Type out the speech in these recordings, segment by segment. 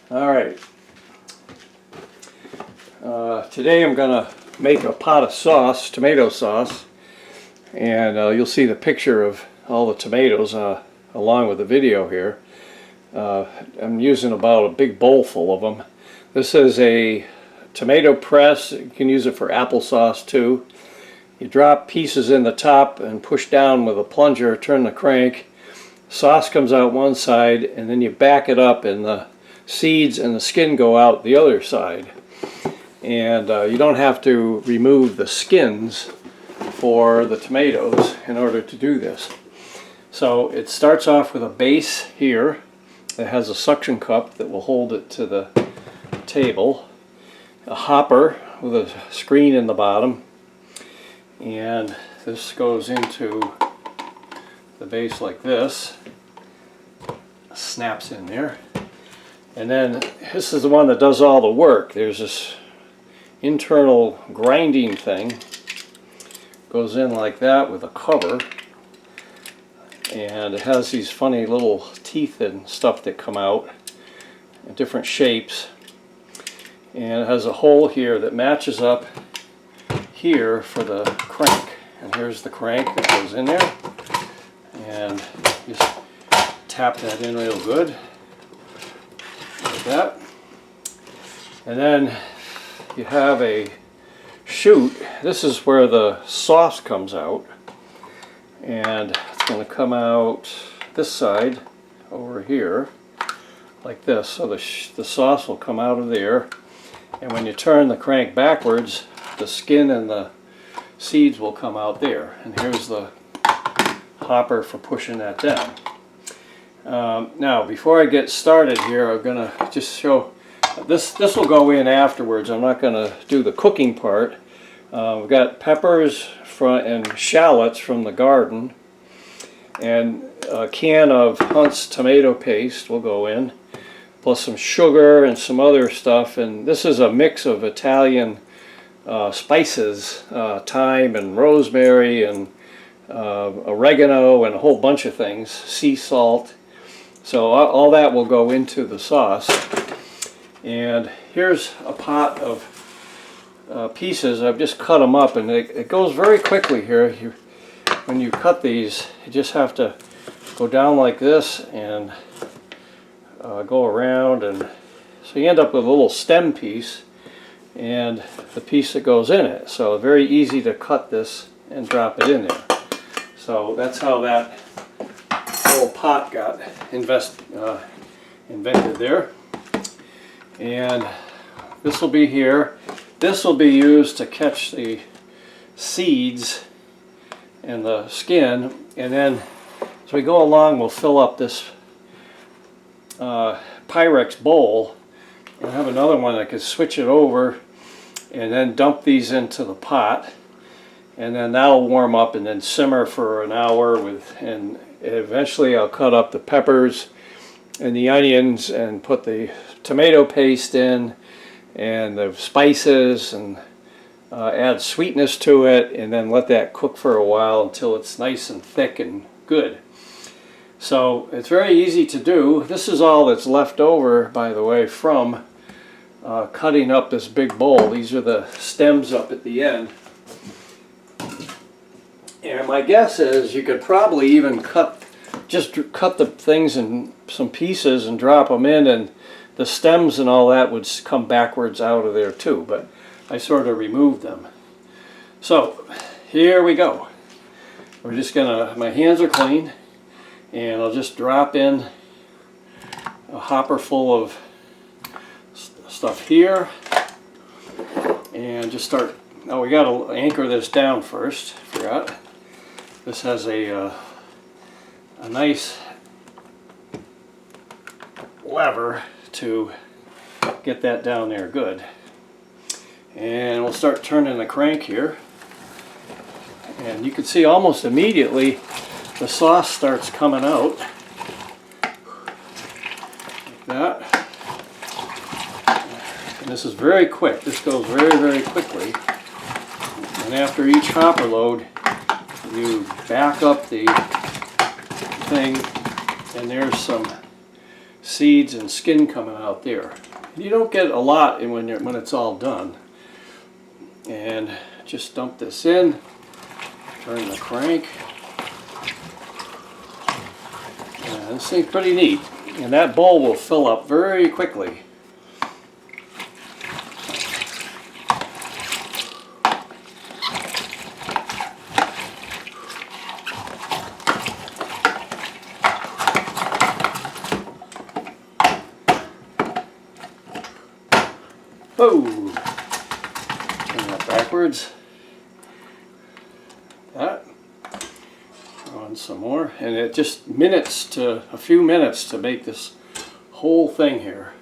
All right. Today I'm going to make a pot of sauce, tomato sauce, and you'll see the picture of all the tomatoes along with the video here. I'm using about a big bowl full of them. This is a tomato press. You can use it for applesauce too. You drop pieces in the top and push down with a plunger, turn the crank. Sauce comes out one side, and then you back it up and the seeds and the skin go out the other side. And you don't have to remove the skins for the tomatoes in order to do this. So it starts off with a base here that has a suction cup that will hold it to the table, a hopper with a screen in the bottom, and this goes into the base like this, snaps in there, and then this is the one that does all the work. There's this internal grinding thing, goes in like that with a cover, and it has these funny little teeth and stuff that come out in different shapes, and it has a hole here that matches up here for the crank, and here's the crank that goes in there, and just tap that in real good like that, and then you have a chute. This is where the sauce comes out, and it's going to come out this side over here like this, so the sauce will come out of there, and when you turn the crank backwards, the skin and the seeds will come out there, and here's the hopper for pushing that down. Now before I get started here, I'm going to just show this will go in afterwards. I'm not going to do the cooking part. We've got peppers and shallots from the garden, and a can of Hunt's tomato paste will go in, plus some sugar and some other stuff. And this is a mix of Italian spices, thyme and rosemary and oregano and a whole bunch of things, sea salt. So all that will go into the sauce. And here's a pot of pieces. I've just cut them up, and it goes very quickly here. When you cut these, you just have to go down like this and go around, and so you end up with a little stem piece and the piece that goes in it. So very easy to cut this and drop it in there. So that's how that little pot got invented there. And this will be here. This will be used to catch the seeds and the skin, and then as we go along we'll fill up this Pyrex bowl, and have another one that can switch it over and then dump these into the pot, and then that'll warm up and then simmer for an hour and eventually I'll cut up the peppers and the onions and put the tomato paste in and the spices and add sweetness to it, and then let that cook for a while until it's nice and thick and good. So it's very easy to do. This is all that's left over, by the way, from cutting up this big bowl. These are the stems up at the end. And my guess is you could probably even cut the things in some pieces and drop them in, and the stems and all that would come backwards out of there too, but I sort of removed them. So here we go. We're just gonna, my hands are clean, and I'll just drop in a hopper full of stuff here, and just start. Oh, we gotta anchor this down first. Forgot. This has a nice lever to get that down there good. And we'll start turning the crank here, and you can see almost immediately the sauce starts coming out like that. And this is very quick. This goes very, very quickly. And after each hopper load, you back up the thing, and there's some seeds and skin coming out there. You don't get a lot when it's all done. And just dump this in, turn the crank. And this thing's pretty neat. And that bowl will fill up very quickly. Oh, turn that backwards. That. On some more, and it just a few minutes to make this whole thing here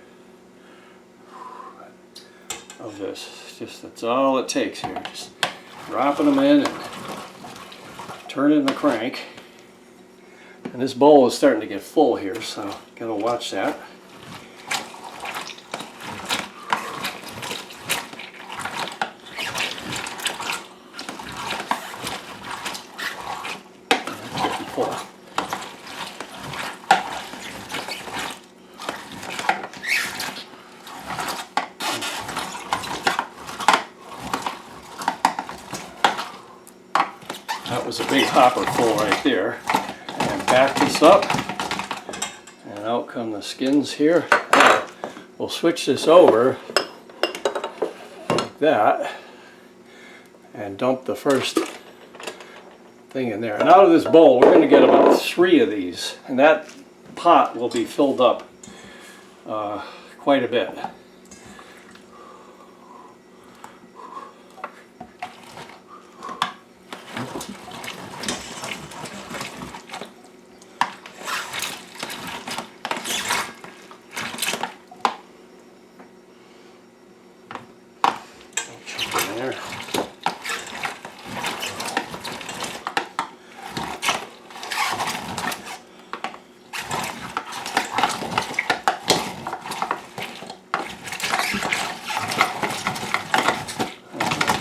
of this. That's all it takes here. Just dropping them in and turning the crank. And this bowl is starting to get full here, so gotta watch that. That was a big hopper full right there. And back this up, and out come the skins here. Now, we'll switch this over like that and dump the first thing in there. And out of this bowl, we're going to get about 3 of these, and that pot will be filled up quite a bit. There.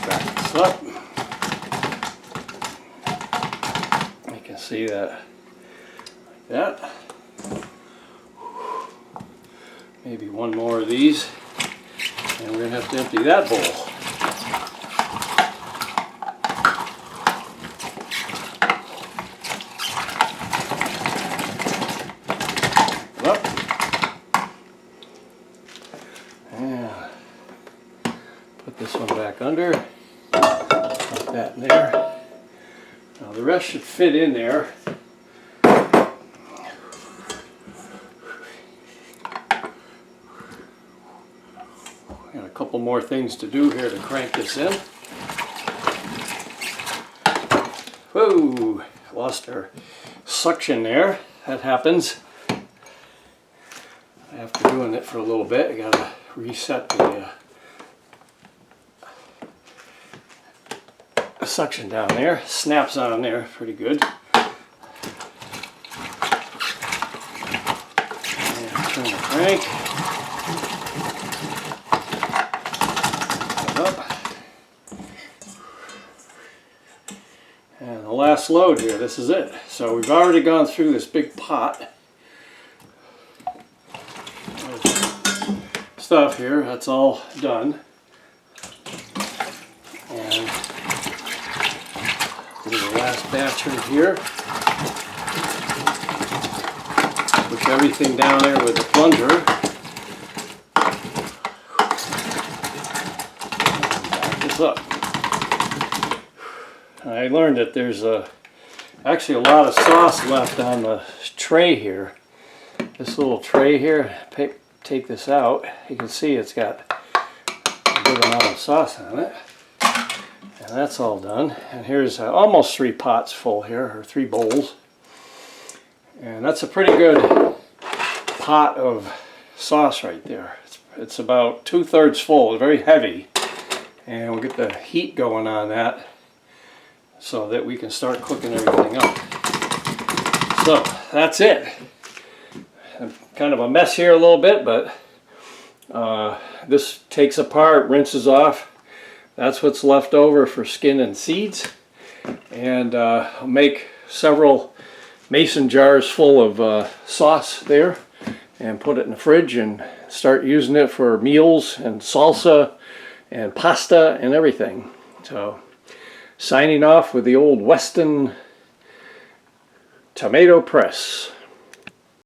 Back this up. You can see that like that. Maybe one more of these, and we're going to have to empty that bowl. And put this one back under, put that in there. Now the rest should fit in there. Got a couple more things to do here to crank this in. Whoa, lost our suction there. That happens after doing it for a little bit. I gotta reset the suction down there. Snaps on there pretty good. And turn the crank. Up. And the last load here, this is it. So we've already gone through this big pot. Stuff here, that's all done. And do the last batch in here. Push everything down there with the plunger. Back this up. I learned that there's actually a lot of sauce left on the tray here. This little tray here, take this out, you can see it's got a good amount of sauce on it. And that's all done. And here's almost 3 pots full here, or 3 bowls. And that's a pretty good pot of sauce right there. It's about 2/3 full, it's very heavy. And we'll get the heat going on that so that we can start cooking everything up. So that's it. Kind of a mess here a little bit, but this takes apart, rinses off. That's what's left over for skin and seeds. And I'll make several mason jars full of sauce there, and put it in the fridge and start using it for meals and salsa and pasta and everything. So, signing off with the old Weston tomato press.